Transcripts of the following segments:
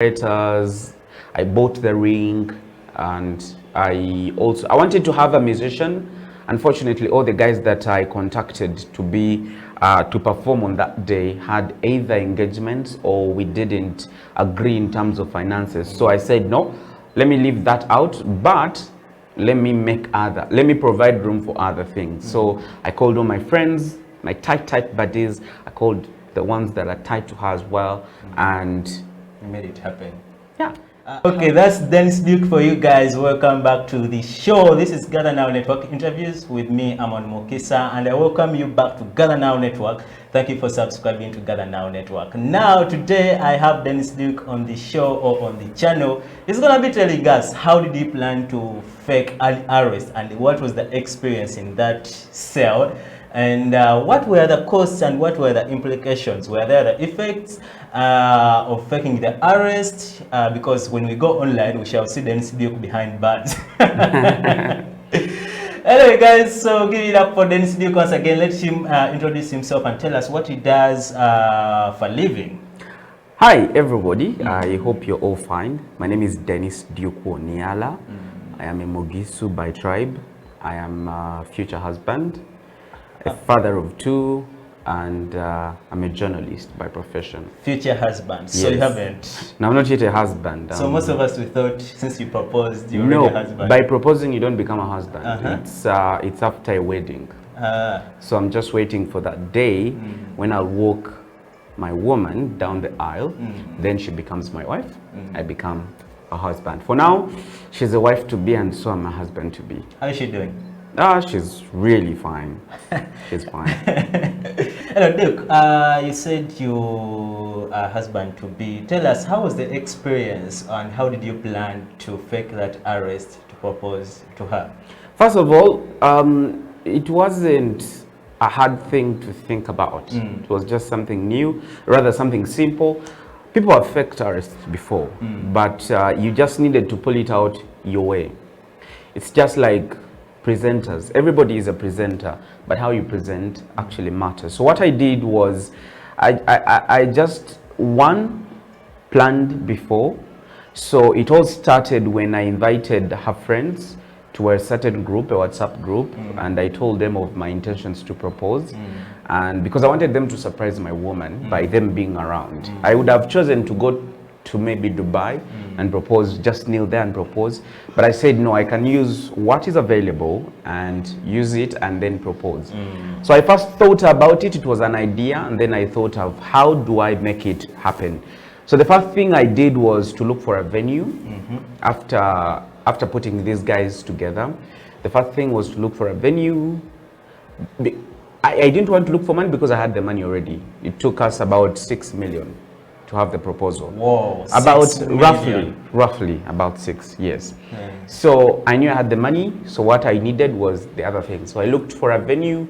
decorators, I bought the ring, and I wanted to have a musician. Unfortunately, all the guys that I contacted to perform on that day had either engagements or we didn't agree in terms of finances. So I said, no, let me leave that out, but let me provide room for other things. So I called all my friends, my tight buddies. I called the ones that are tight to her as well, and you made it happen. Yeah. Okay, that's Dennis Duke for you guys. Welcome back to the show. This is Gather Now Network Interviews with me, Amon Mokisa, and I welcome you back to Gather Now Network. Thank you for subscribing to Gather Now Network. Now, today I have Dennis Duke on the show or on the channel. He's going to be telling us how did he plan to fake an arrest and what was the experience in that cell. And what were the costs and what were the implications? Were there the effects of faking the arrest? Because when we go online, we shall see Dennis Duke behind bars. Anyway, guys, so give it up for Dennis Duke once again. Let him introduce himself and tell us what he does for a living. Hi, everybody. I hope you're all fine. My name is Dennis Duke Oniala. I am a Mogisu by tribe. I am a future husband, a father of two, and I'm a journalist by profession. Future husband. So yes. You haven't? No, I'm not yet a husband. So most of us, we thought since you proposed, you're already a husband. By proposing, you don't become a husband. It's after a wedding. So I'm just waiting for that day when I'll walk my woman down the aisle. Then she becomes my wife. I become a husband. For now, she's a wife to be, and so I'm a husband to be. How is she doing? She's really fine. She's fine. Hello, Duke. You said you are husband to be. Tell us, how was the experience and how did you plan to fake that arrest to propose to her? First of all, it wasn't a hard thing to think about. It was just something new, rather something simple. People have faked arrests before, but you just needed to pull it out your way. It's just like presenters. Everybody is a presenter, but how you present actually matters. So what I did was I just planned before. So it all started when I invited her friends to a certain group, a WhatsApp group, and I told them of my intentions to propose. And because I wanted them to surprise my woman by them being around. I would have chosen to go to maybe Dubai and propose, just kneel there and propose. But I said, no, I can use what is available and use it and then propose. So I first thought about it. It was an idea. And then I thought of how do I make it happen? So the first thing I did was to look for a venue. After putting these guys together, the first thing was to look for a venue. I didn't want to look for money because I had the money already. It took us about 6 million to have the proposal. Whoa, about roughly about 6, yes. So I knew I had the money, so what I needed was the other thing. So I looked for a venue,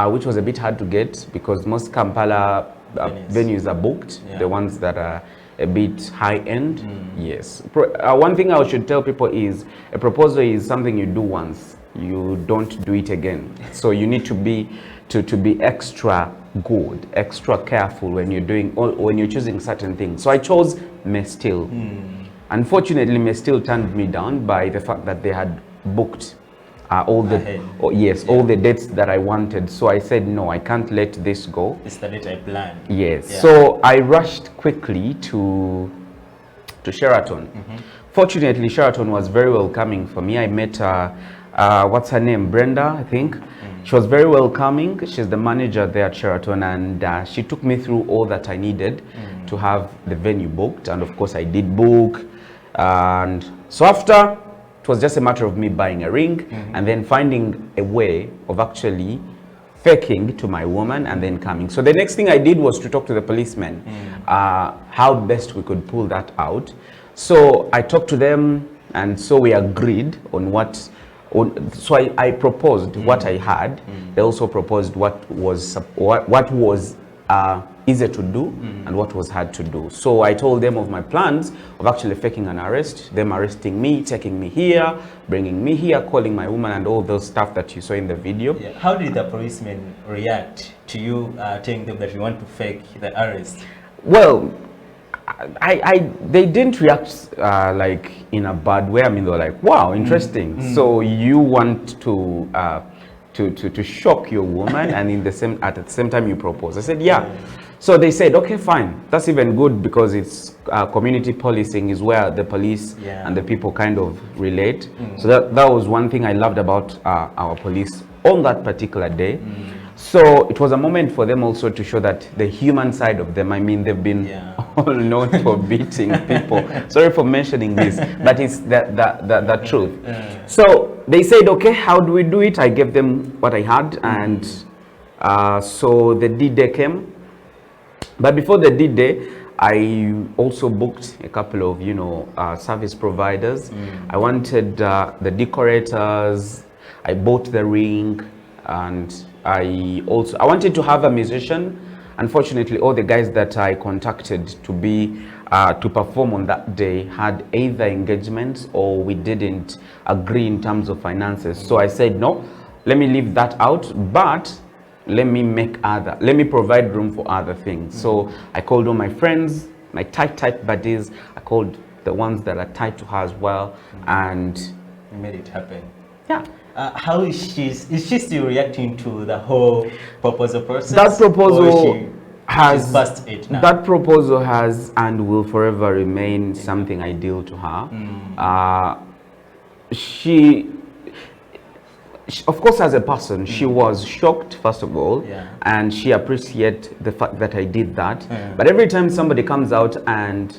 which was a bit hard to get because most Kampala venues are booked, the ones that are a bit high-end. Yes. One thing I should tell people is a proposal is something you do once. You don't do it again. So you need to be extra good, extra careful when you're choosing certain things. So I chose Mestil. Unfortunately, Mestil turned me down by the fact that they had booked all the dates that I wanted. So I said, no, I can't let this go. It's the date I planned. Yes. Yeah. So I rushed quickly to Sheraton. Fortunately, Sheraton was very welcoming for me. I met what's her name? Brenda, I think. She was very welcoming. She's the manager there at Sheraton, and she took me through all that I needed to have the venue booked. And of course, I did book. And so after, it was just a matter of me buying a ring and then finding a way of actually faking to my woman and then coming. So the next thing I did was to talk to the policemen, how best we could pull that out. So I talked to them, and so we agreed on what. So I proposed what I had. They also proposed what was easier to do and what was hard to do. So I told them of my plans of actually faking an arrest, them arresting me, taking me here, bringing me here, calling my woman, and all those stuff that you saw in the video. Yeah. How did the policemen react to you telling them that you want to fake the arrest? Well, they didn't react like in a bad way. I mean, they were like, wow, interesting. So you want to shock your woman and at the same time you propose. I said, yeah. So they said, okay, fine. That's even good because it's community policing is where the police and the people kind of relate. So that was one thing I loved about our police on that particular day. So it was a moment for them also to show that the human side of them. I mean, they've been all known for beating people. Sorry for mentioning this, but it's the truth. So they said, okay, how do we do it? I gave them what I had, and so the D-Day came. But before the D-Day, I also booked a couple of, service providers. I wanted the decorators. I bought the ring, and I wanted to have a musician. Unfortunately, all the guys that I contacted to perform on that day had either engagements or we didn't agree in terms of finances. So I said, no, let me leave that out, but let me provide room for other things. So I called all my friends, my tight buddies. I called the ones that are tight to her as well, and you made it happen. Yeah. How is she still reacting to the whole proposal process? That proposal she's past it now? That proposal has and will forever remain something ideal to her. She, of course, as a person, she was shocked, first of all, and she appreciates the fact that I did that. But every time somebody comes out and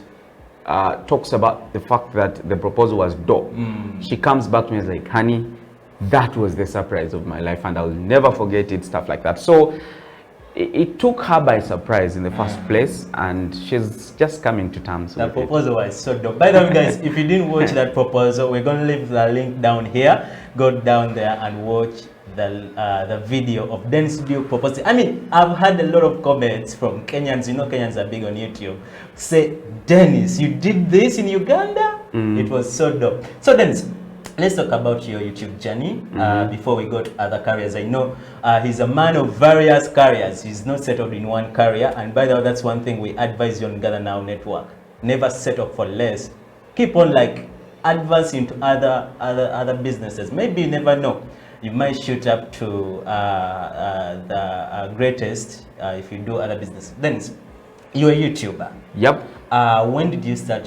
talks about the fact that the proposal was dope, she comes back to me and is like, honey, that was the surprise of my life and I'll never forget it, stuff like that. So it took her by surprise in the first place, and she's just coming to terms with it. The proposal was so dope. By the way, guys, if you didn't watch that proposal, we're going to leave the link down here. Go down there and watch the video of Denis Duke proposing. I mean, I've had a lot of comments from Kenyans. You know, Kenyans are big on YouTube. Say, Denis, you did this in Uganda? It was so dope. So, Denis, let's talk about your YouTube journey before we go to other careers. I know he's a man of various careers. He's not settled in one career. And by the way, that's one thing we advise you on Gather Now Network. Never settle for less. Keep on advance into other businesses. Maybe you never know. You might shoot up to the greatest if you do other business. Then you're a YouTuber. Yep. When did you start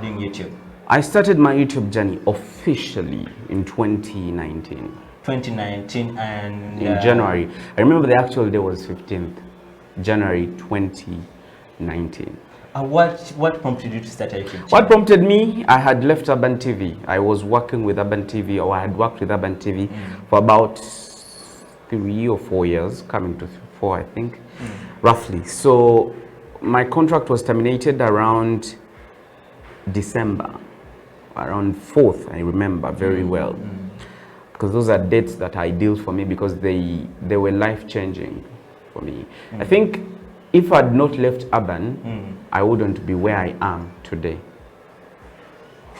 doing YouTube? I started my YouTube journey officially in 2019. 2019 and... in January. I remember the actual day was 15th, January 2019. What prompted you to start a YouTube channel? What prompted me? I had left Urban TV. I was working with Urban TV, or I had worked with Urban TV for about 3 or 4 years, coming to 4, I think, roughly. So my contract was terminated around December. Around 4th, I remember very well, because those are dates that are ideal for me because they were life-changing for me. I think if I'd not left Urban, I wouldn't be where I am today.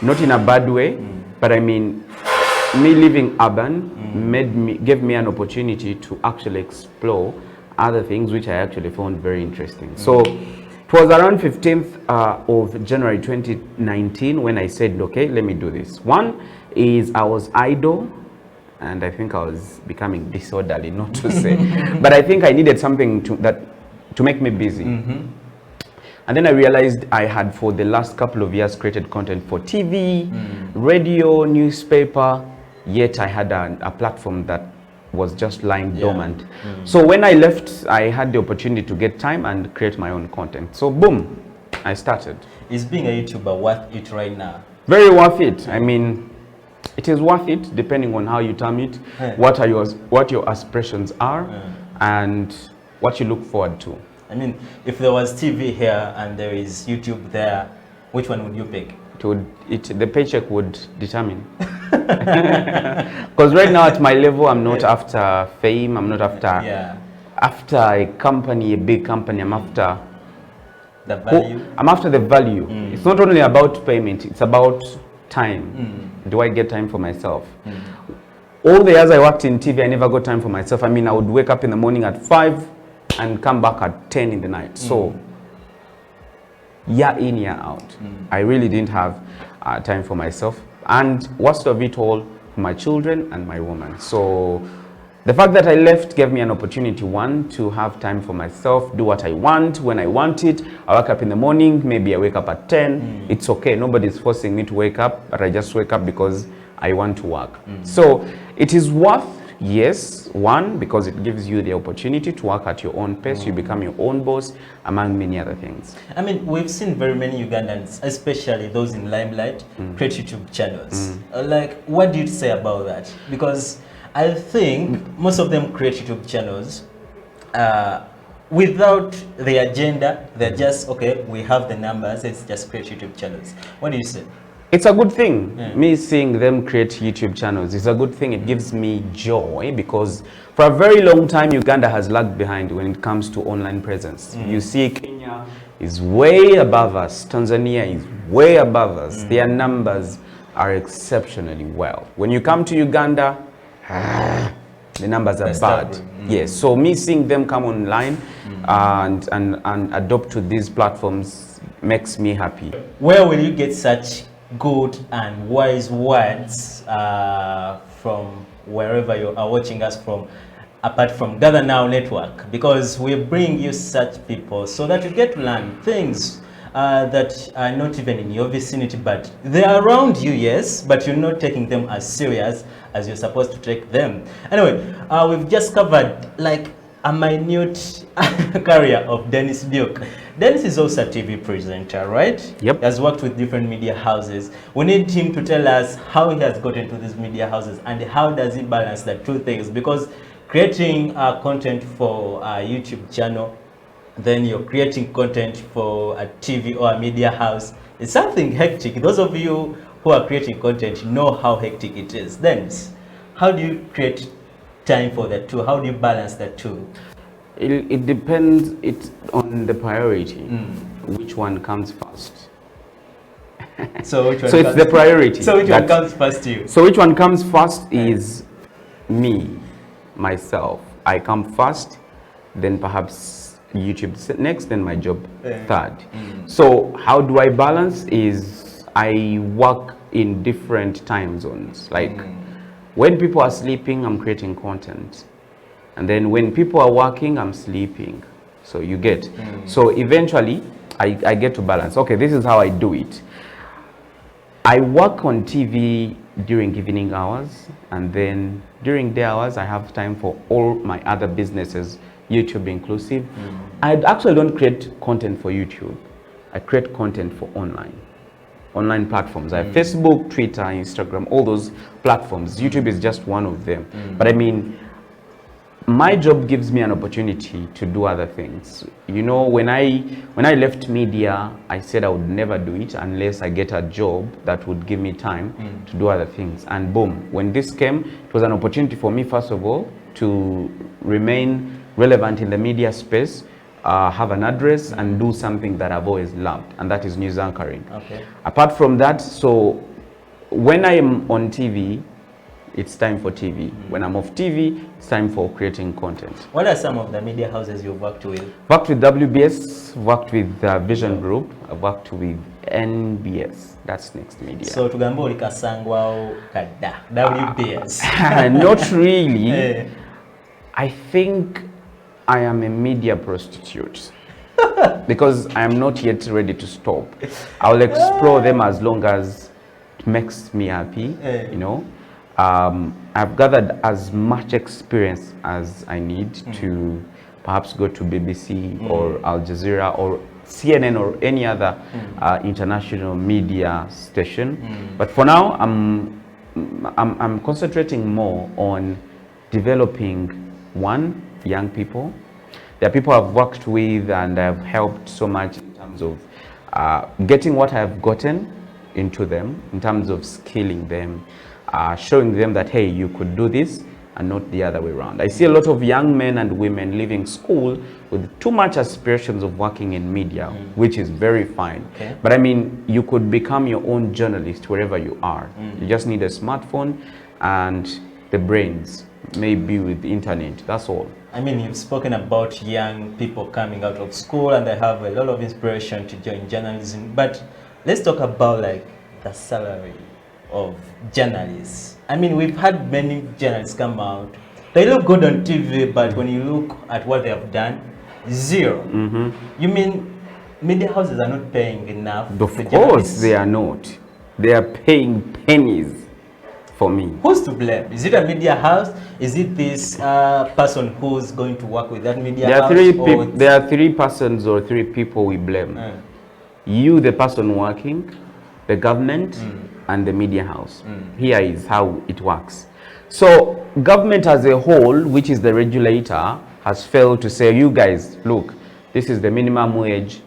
Not in a bad way, but I mean, me leaving Urban gave me an opportunity to actually explore other things which I actually found very interesting. So it was around 15th of January 2019 when I said, okay, let me do this. One is I was idle, and I think I was becoming disorderly, not to say. But I think I needed something to make me busy. And then I realized I had, for the last couple of years, created content for TV, radio, newspaper, yet I had a platform that was just lying dormant. So when I left, I had the opportunity to get time and create my own content. So boom, I started. Is being a YouTuber worth it right now? Very worth it. I mean, it is worth it depending on how you term it, what your aspirations are, and what you look forward to. I mean, if there was TV here and there is YouTube there, which one would you pick? The paycheck would determine. Because right now at my level, I'm not after fame. I'm not after a company, a big company. I'm after the value. I'm after the value. It's not only about payment. It's about time. Do I get time for myself? All the years I worked in TV, I never got time for myself. I mean, I would wake up in the morning at 5 and come back at 10 in the night. So year in, year out. I really didn't have time for myself. And worst of it all, for my children and my woman. So the fact that I left gave me an opportunity, one, to have time for myself, do what I want, when I want it. I wake up in the morning, maybe I wake up at 10. It's okay, nobody's forcing me to wake up, but I just wake up because I want to work. So it is worth, yes, one, because it gives you the opportunity to work at your own pace. You become your own boss, among many other things. I mean, we've seen very many Ugandans, especially those in limelight, create YouTube channels. Like, what do you say about that? Because I think most of them create YouTube channels without the agenda. They're just, okay, we have the numbers, let's just create YouTube channels. What do you say? It's a good thing. Me seeing them create YouTube channels, it's a good thing. It gives me joy because for a very long time, Uganda has lagged behind when it comes to online presence. You see Kenya is way above us. Tanzania is way above us. Their numbers are exceptionally well. When you come to Uganda, the numbers are bad. Yes, so me seeing them come online and adopt to these platforms makes me happy. Where will you get such good and wise words from wherever you are watching us from, apart from Gather Now Network? Because we bring you such people so that you get to learn things that are not even in your vicinity, but they are around you, yes, but you're not taking them as serious as you're supposed to take them. Anyway, we've just covered like a minute career of Dennis Duke. Dennis is also a TV presenter, right? Yep. He has worked with different media houses. We need him to tell us how he has got into these media houses and how does he balance the two things, because creating content for a YouTube channel, then you're creating content for a TV or a media house, it's something hectic. Those of you who are creating content know how hectic it is. Then, how do you create time for the two? How do you balance the two? It depends on the priority. Which one comes first? So which one it's the priority. So which one comes first to you? So which one comes first is me, myself. I come first, then perhaps YouTube next, then my job third. So how do I balance is I work in different time zones. Like when people are sleeping, I'm creating content. And then when people are working, I'm sleeping. So you get. So eventually, I get to balance. Okay, this is how I do it. I work on TV during evening hours. And then during day hours, I have time for all my other businesses, YouTube inclusive. I actually don't create content for YouTube. I create content for online platforms. I have Facebook, Twitter, Instagram, all those platforms. YouTube is just one of them. But I mean, my job gives me an opportunity to do other things. You know, when I left media, I said I would never do it unless I get a job that would give me time to do other things. And boom, when this came, it was an opportunity for me, first of all, to remain relevant in the media space, have an address and do something that I've always loved, and that is news anchoring. Okay. Apart from that, so when I am on TV, it's time for TV. When I'm off TV, it's time for creating content. What are some of the media houses you've worked with? Worked with WBS, worked with Vision Group, I've worked with NBS, that's Next Media. So tugambo likasangwa kada WBS. Not really. I think I am a media prostitute because I am not yet ready to stop. I'll explore them as long as it makes me happy, you know. I've gathered as much experience as I need to perhaps go to BBC or Al Jazeera or CNN or any other international media station. But for now, I'm concentrating more on developing young people. There are people I've worked with and I've helped so much in terms of getting what I've gotten into them, in terms of skilling them, showing them that, hey, you could do this and not the other way around. I see a lot of young men and women leaving school with too much aspirations of working in media, which is very fine. Okay. But I mean, you could become your own journalist wherever you are. You just need a smartphone and the brains, maybe with the internet. That's all. I mean, you've spoken about young people coming out of school and they have a lot of inspiration to join journalism. But let's talk about like the salary of journalists. I mean, we've had many journalists come out. They look good on TV, but when you look at what they have done, zero. You mean media houses are not paying enough? Of course they are not. They are paying pennies for me. Who's to blame? Is it a media house? Is it this person who's going to work with that media house? There are three persons or three people we blame. You, the person working, the government, and the media house. Here is how it works. So government as a whole, which is the regulator, has failed to say, you guys, look, this is the minimum wage.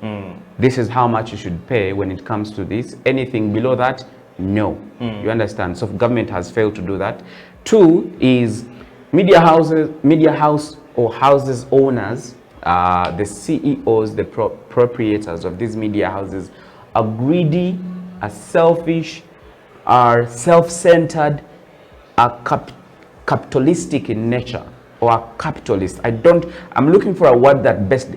This is how much you should pay when it comes to this. Anything below that, no. You understand? So government has failed to do that. Two is media house or houses owners, the CEOs, the proprietors of these media houses are greedy, are selfish, are self-centered, are capitalistic in nature, or are capitalist. I'm looking for a word that best,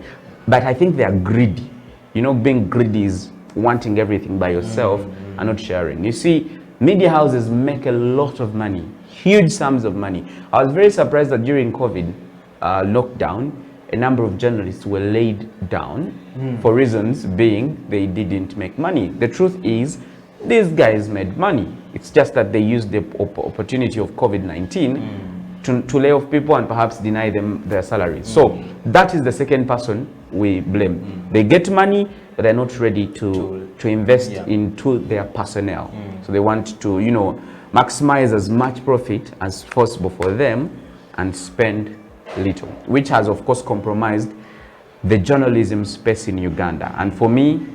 but I think they are greedy. You know, being greedy is wanting everything by yourself and not sharing. You see, media houses make a lot of money, huge sums of money. I was very surprised that during COVID lockdown, a number of journalists were laid down for reasons being they didn't make money. The truth is, these guys made money. It's just that they used the opportunity of COVID-19 to lay off people and perhaps deny them their salaries. So that is the second person we blame. They get money, but they're not ready to invest into their personnel. So they want to, you know, maximize as much profit as possible for them and spend little, which has of course compromised the journalism space in Uganda. And for me,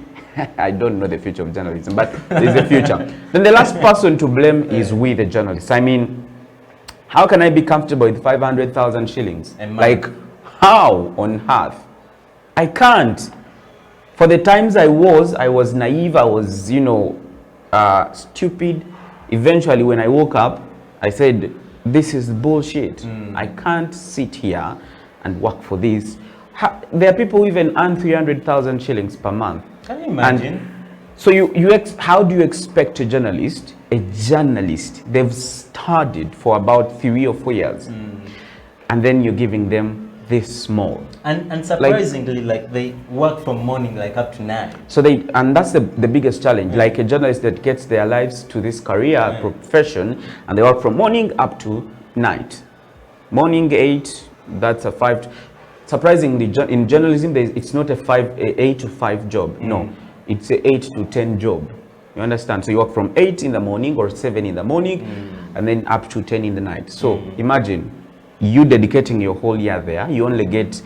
I don't know the future of journalism, but there's a future. Then the last person to blame is we, the journalists. I mean, how can I be comfortable with 500,000 shillings? Like, how on earth? I can't. For the times I was naive, I was, you know, stupid. Eventually, when I woke up, I said, this is bullshit. I can't sit here and work for this. There are people who even earn 300,000 shillings per month. Can you imagine? And so how do you expect a journalist, they've studied for about 3 or 4 years, and then you're giving them this small. And surprisingly, like they work from morning like up to night. So and that's the biggest challenge. Like a journalist that gets their lives to this career profession, and they work from morning up to night. Morning 8, that's a 5. Surprisingly, in journalism, it's not a 8 to 5 job. No, it's a 8 to 10 job. You understand? So you work from 8 in the morning or 7 in the morning, and then up to 10 in the night. So imagine you dedicating your whole year there. You only get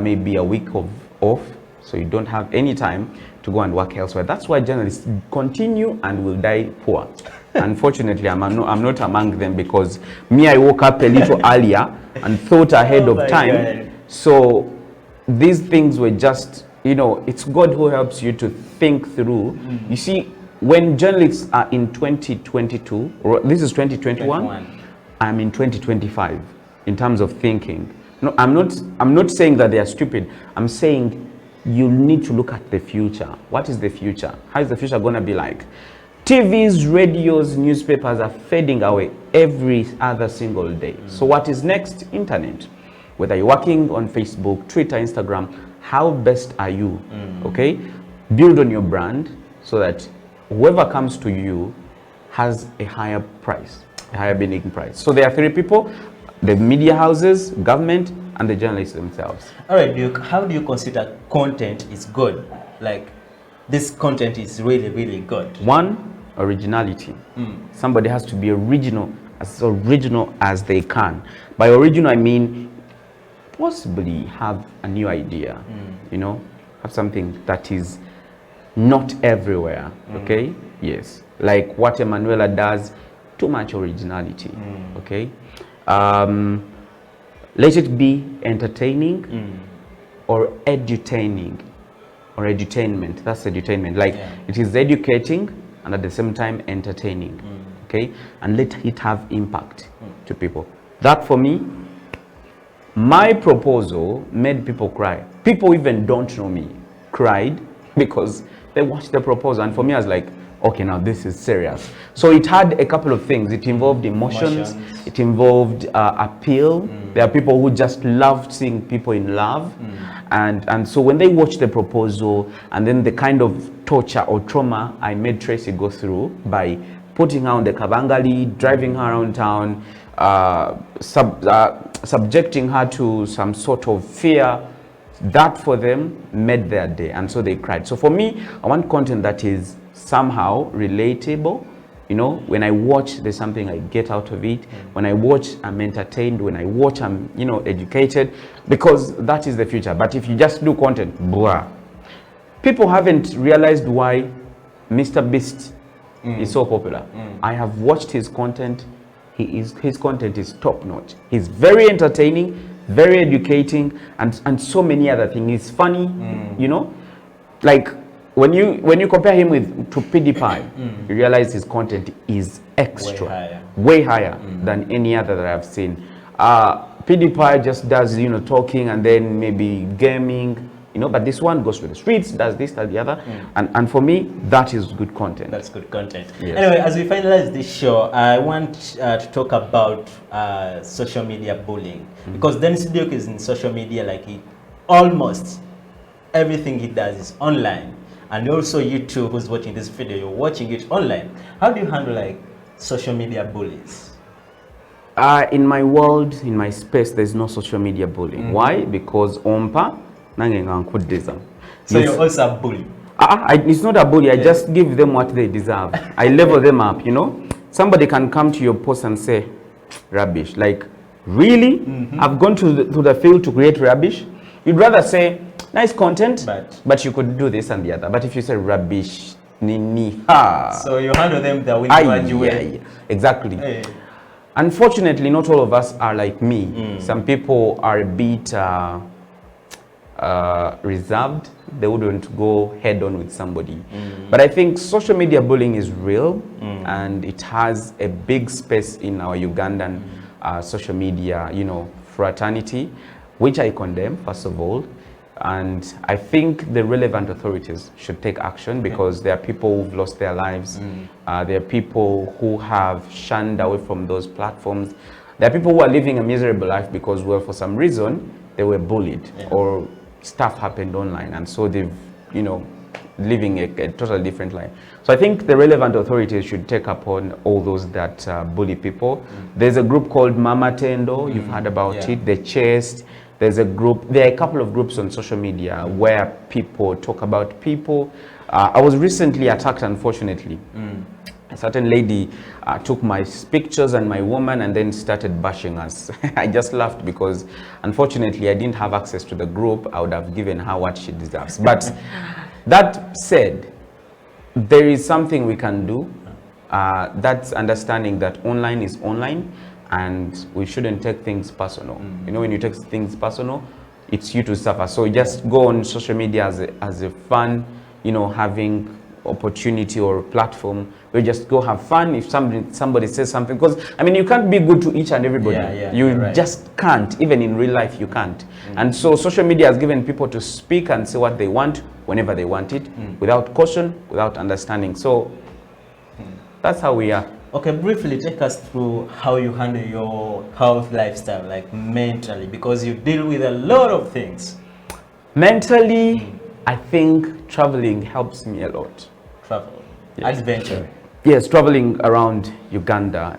maybe a week off, so you don't have any time to go and work elsewhere. That's why journalists continue and will die poor. Unfortunately, I'm not among them, because me, I woke up a little earlier and thought ahead of time. God. So these things were just, you know, it's God who helps you to think through. You see, when journalists are in 2022, or this is 2021, I'm in 2025 in terms of thinking. No, I'm not saying that they are stupid. I'm saying you need to look at the future. What is the future? How is the future going to be like? TVs, radios, newspapers are fading away every other single day. So what is next? Internet. Whether you're working on Facebook, Twitter, Instagram, how best are you? Okay? Build on your brand so that whoever comes to you has a higher price, a higher bidding price. So there are 3 people: the media houses, government, and the journalists themselves. All right, Duke, how do you consider content is good? Like, this content is really, really good. 1, originality. Somebody has to be original as they can. By original, I mean possibly have a new idea, you know, have something that is not everywhere. Okay, yes, like what Emanuela does, too much originality. Okay, let it be entertaining or edutaining or edutainment. That's edutainment, like it is educating and at the same time entertaining. Okay, and let it have impact. to people. That for me, my proposal made people cry. People even don't know me cried because they watched the proposal, and for me I was like, okay, now this is serious. So it had a couple of things. It involved emotions. It involved appeal. There are people who just loved seeing people in love, and so when they watched the proposal and then the kind of torture or trauma I made Tracy go through by putting her on the kabangali, driving her around town, subjecting her to some sort of fear, that for them made their day, and so they cried. So for me, I want content that is somehow relatable. You know, when I watch, there's something I get out of it. When I watch, I'm entertained. When I watch, I'm, you know, educated, because that is the future. But if you just do content, blah. People haven't realized why Mr. Beast is so popular. I have watched his content. His content is top notch. He's very entertaining, very educating, and so many other things. He's funny, you know, like when you compare him to PewDiePie, you realize his content is extra, way higher than any other that I've seen. PewDiePie just does, you know, talking and then maybe gaming, you know, but this one goes to the streets, does this, that, the other, and for me, that is good content. That's good content. Yes. Anyway, as we finalize this show, I want to talk about social media bullying, because Denis Duke is in social media, like almost everything he does is online, and also you too, who's watching this video, you're watching it online. How do you handle like social media bullies? In my world, in my space, there's no social media bullying. Why? Because ompa. So you're also a bully? It's not a bully. I just give them what they deserve. I level them up, you know. Somebody can come to your post and say, rubbish. Like, really? I've gone to the field to create rubbish? You'd rather say, nice content, but you could do this and the other. But if you say rubbish, nini, ha. So you handle them the way you way. Exactly. Hey. Unfortunately, not all of us are like me. Some people are a bit reserved. They wouldn't go head on with somebody. But I think social media bullying is real, and it has a big space in our Ugandan social media, you know, fraternity, which I condemn, first of all. And I think the relevant authorities should take action, because there are people who've lost their lives. There are people who have shunned away from those platforms. There are people who are living a miserable life because, well, for some reason, they were bullied or stuff happened online, and so they've, you know, living a totally different life. So I think the relevant authorities should take upon all those that bully people. There's a group called Mama Tendo. You've heard about it. The Chest. There's a group. There are a couple of groups on social media where people talk about people. I was recently attacked, unfortunately. A certain lady took my pictures and my woman and then started bashing us. I just laughed because, unfortunately, I didn't have access to the group. I would have given her what she deserves. But that said, there is something we can do. That's understanding that online is online, and we shouldn't take things personal. You know, when you take things personal, it's you to suffer. So just go on social media as a fun, you know, having opportunity or platform where you just go have fun. If somebody says something, because I mean, you can't be good to each and everybody. You just can't. Even in real life, you can't. And so social media has given people to speak and say what they want whenever they want it, without caution, without understanding. So that's how we are. Okay, briefly take us through how you handle your health lifestyle, like mentally, because you deal with a lot of things. Mentally, I think traveling helps me a lot. Travel, adventure. Yes, traveling around Uganda.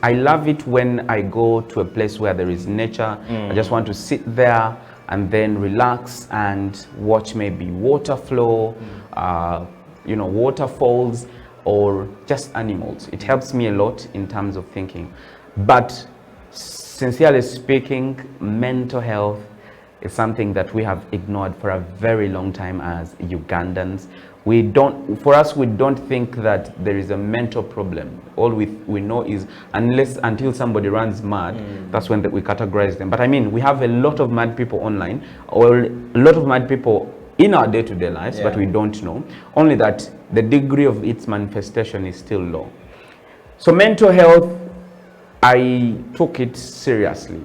I love it when I go to a place where there is nature. I just want to sit there and then relax and watch maybe water flow, you know, waterfalls, or just animals. It helps me a lot in terms of thinking. But sincerely speaking, mental health is something that we have ignored for a very long time as Ugandans. We don't think that there is a mental problem. All we know is, until somebody runs mad, that's when we categorize them. But I mean, we have a lot of mad people online, or a lot of mad people in our day-to-day lives, but we don't know. Only that the degree of its manifestation is still low. So mental health, I took it seriously,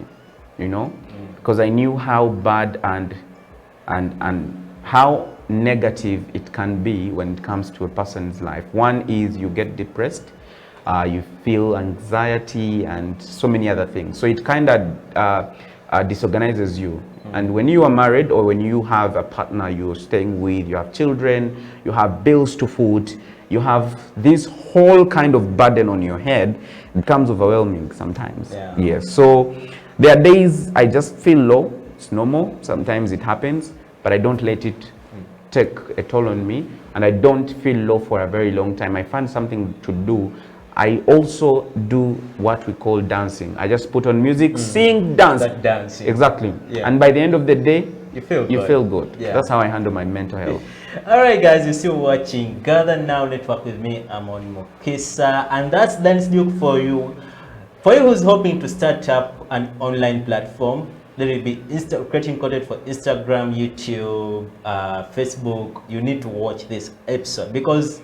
you know, because I knew how bad and how negative it can be when it comes to a person's life. One is you get depressed, you feel anxiety and so many other things. So it kind of disorganizes you. And when you are married or when you have a partner you're staying with, you have children, you have bills to foot, you have this whole kind of burden on your head, it becomes overwhelming sometimes. Yeah. Yes. So there are days I just feel low. It's normal. Sometimes it happens, but I don't let it take a toll on me, and I don't feel low for a very long time. I find something to do. I also do what we call dancing. I just put on music, sing, dance. That dancing. Exactly. Yeah. And by the end of the day, you feel good. Yeah. That's how I handle my mental health. All right, guys, you're still watching Gather Now Network with me. I'm on Mukisa, and that's Dance Duke for you. For you who's hoping to start up an online platform, there will be creating content for Instagram, YouTube, Facebook. You need to watch this episode because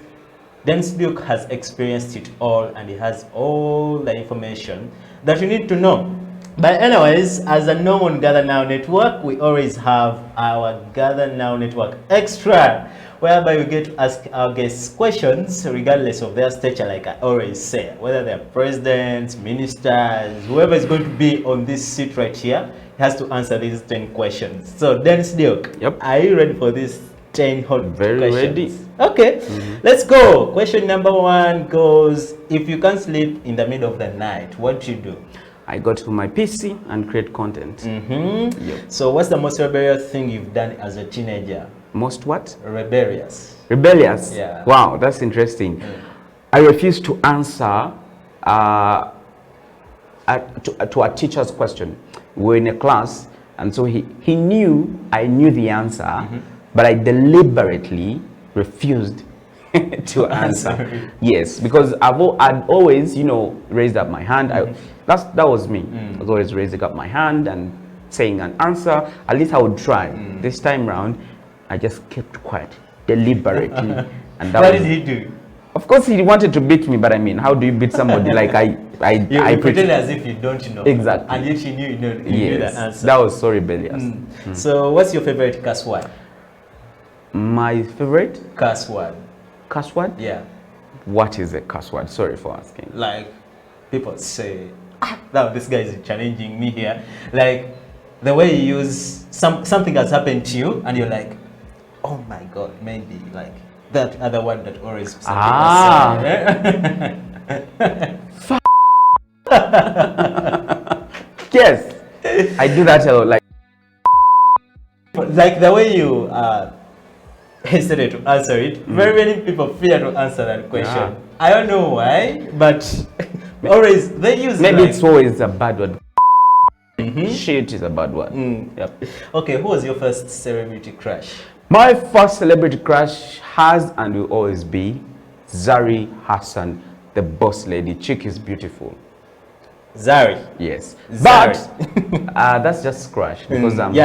Dance Duke has experienced it all and he has all the information that you need to know. But anyways, as a norm on Gather Now Network, we always have our Gather Now Network Extra, whereby we get to ask our guests questions regardless of their stature, like I always say, whether they're presidents, ministers, whoever is going to be on this seat right here, has to answer these 10 questions. So, Dance Duke, Yep. are you ready for this 10 hot Very questions? ready. Okay, let's go. Question number 1 goes, if you can't sleep in the middle of the night, what do you do? I go to my PC and create content. Yep. So what's the most rebellious thing you've done as a teenager? Most what? Rebellious. Rebellious. Yeah. Wow, that's interesting. I refuse to answer to a teacher's question. We're in a class, and so he knew I knew the answer, but I deliberately refused to answer. Yes, because I'd always, you know, raised up my hand. That was me. I was always raising up my hand and saying an answer. At least I would try. This time round, I just kept quiet deliberately. And that What did he do? Of course, he wanted to beat me, but I mean, how do you beat somebody like I You pretend as if you don't know. Exactly. And yet you knew you knew the answer. That was so rebellious. So what's your favorite curse word? My favorite Curse word. curse word? Yeah. What is a curse word? Sorry for asking. Like people say, now this guy is challenging me here. Like the way you use something has happened to you and you're like, oh my god, maybe like that other one that always some people say. Yes, I do that a lot. Like the way you hesitate to answer it, very many people fear to answer that question. Yeah. I don't know why, but always they use Maybe like, it's always a bad word. Shit is a bad word. Yep. Okay, who was your first celebrity crush? My first celebrity crush has and will always be Zari Hassan, the boss lady. Chick is beautiful. Zari. Yes, Zari. but that's just crush because I'm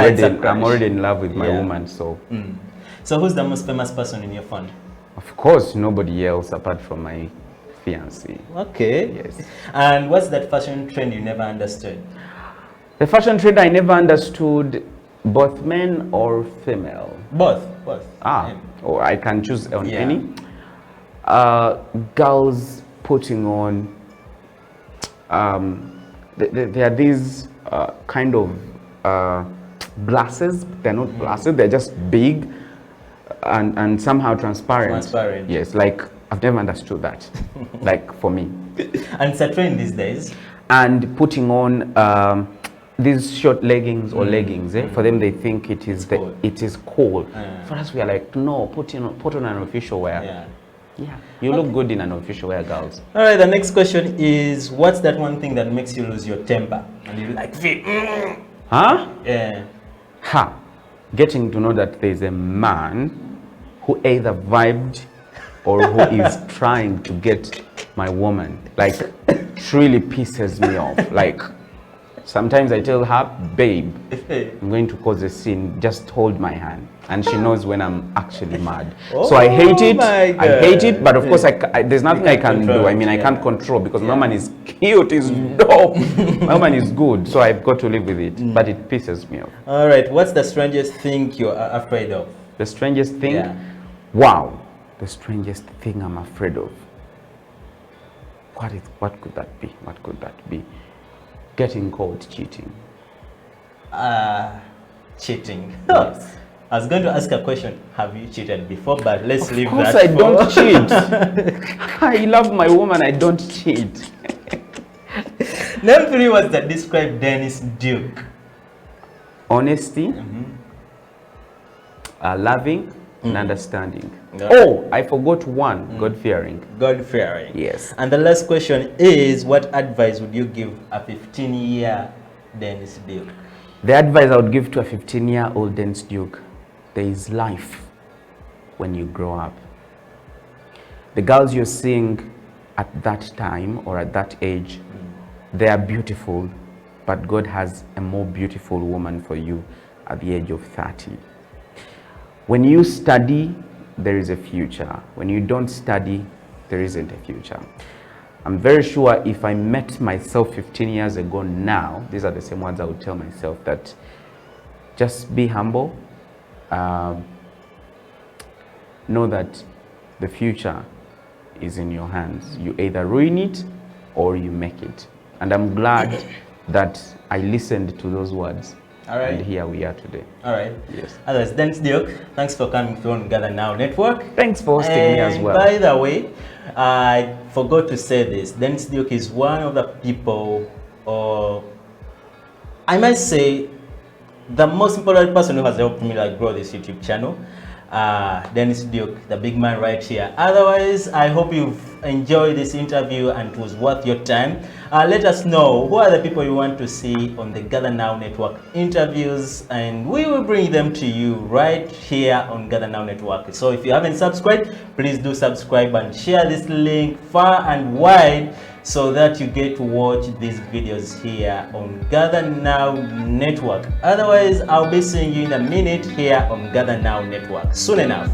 already in love with my woman. So, So who's the most famous person in your phone? of course, nobody else apart from my fiancée. Okay. Yes. And what's that fashion trend you never understood? The fashion trend I never understood, both men or female. Both. Or I can choose on Yeah. any. Girls putting on. There are these kind of glasses. They're not glasses. They're just big and somehow transparent. Transparent. Yes, like I've never understood that. Like for me. And it's a trend these days. And putting on these short leggings or leggings, for them they think it is cool. it is cool. For us we are like, no, put on an official wear. Yeah, you look good in an official wear, girls. All right, the next question is, what's that one thing that makes you lose your temper and you like Huh? Yeah. Getting to know that there's a man who either vibed or who is trying to get my woman, like, truly pisses me off. Like, Sometimes I tell her, babe, I'm going to cause a scene, just hold my hand. And she knows when I'm actually mad. So I hate it. I hate it, but of course, there's nothing I can do. I mean, I can't control because my woman is cute, is dope. My woman is good, so I've got to live with it. But it pisses me off. All right, what's the strangest thing you're afraid of? The strangest thing? Wow. The strangest thing I'm afraid of. What could that be? What could that be? Getting caught cheating. Cheating. Yes. I was going to ask a question. Have you cheated before? But let's leave that. Of course I don't cheat. I love my woman. I don't cheat. Name 3 words that describe Dennis Duke. Honesty, loving, and understanding. Yeah. Oh, I forgot one. God-fearing. God-fearing. Yes. And the last question is, what advice would you give a 15-year Dennis Duke? The advice I would give to a 15-year-old Dennis Duke: there is life when you grow up. The girls you're seeing at that time or at that age, they are beautiful, but God has a more beautiful woman for you at the age of 30. When you study, there is a future. When you don't study, there isn't a future. I'm very sure if I met myself 15 years ago now, these are the same words I would tell myself, that just be humble. Know that the future is in your hands. You either ruin it or you make it. And I'm glad that I listened to those words. All right. And here we are today. All right. Yes. Otherwise, Dennis Duke, thanks for coming on Gather Now Network. Thanks for hosting me as well. By the way, I forgot to say this. Dennis Duke is one of the people, or I might say, the most important person who has helped me grow this YouTube channel. Dennis Duke, the big man right here. Otherwise, I hope you've enjoyed this interview and it was worth your time. Let us know who are the people you want to see on the Gather Now Network interviews, and we will bring them to you right here on Gather Now Network. So if you haven't subscribed, please do subscribe and share this link far and wide so that you get to watch these videos here on Gather Now Network. Otherwise, I'll be seeing you in a minute here on Gather Now Network soon enough.